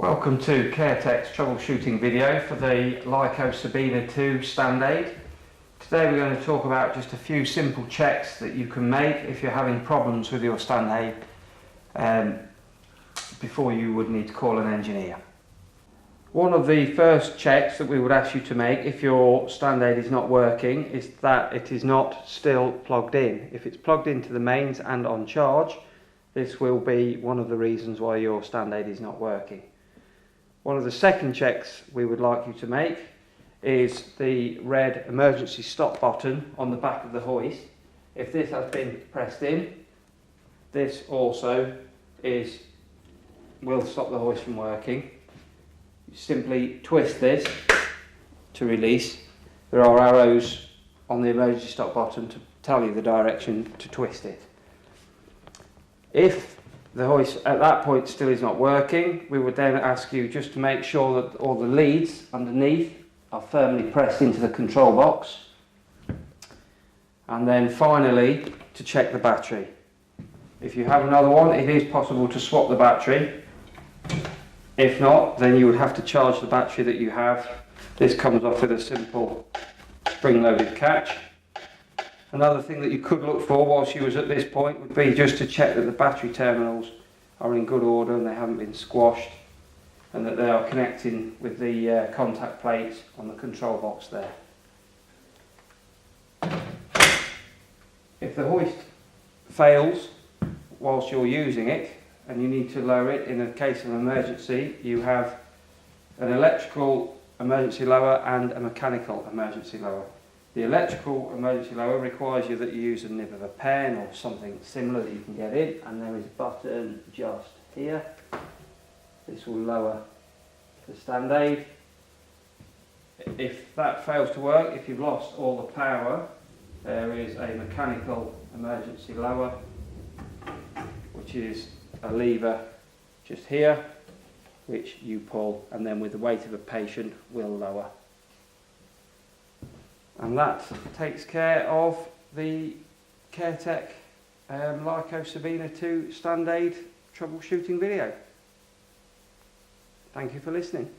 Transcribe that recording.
Welcome to Caretech's troubleshooting video for the Liko Sabina 2 stand aid. Today we're going to talk about just a few simple checks that you can make if you're having problems with your stand aid before you would need to call an engineer. One of the first checks that we would ask you to make if your stand aid is not working is that it is not still plugged in. If it's plugged into the mains and on charge, this will be one of the reasons why your stand aid is not working. One of the second checks we would like you to make is the red emergency stop button on the back of the hoist. If this has been pressed in, this also will stop the hoist from working. You simply twist this to release. There are arrows on the emergency stop button to tell you the direction to twist it. If the hoist at that point still is not working, we would then ask you just to make sure that all the leads underneath are firmly pressed into the control box, and then finally to check the battery. If you have another one, it is possible to swap the battery. If not, then you would have to charge the battery that you have. This comes off with a simple spring-loaded catch. Another thing that you could look for whilst you was at this point would be just to check that the battery terminals are in good order and they haven't been squashed, and that they are connecting with the contact plates on the control box there. If the hoist fails whilst you're using it and you need to lower it in a case of emergency, you have an electrical emergency lower and a mechanical emergency lower. The electrical emergency lower requires you that you use a nib of a pen or something similar that you can get in, and there is a button just here. This will lower the stand aid. If that fails to work, if you've lost all the power, there is a mechanical emergency lower, which is a lever just here, which you pull, and then with the weight of a patient will lower. And that takes care of the Caretech Liko Sabina 2 stand aid troubleshooting video. Thank you for listening.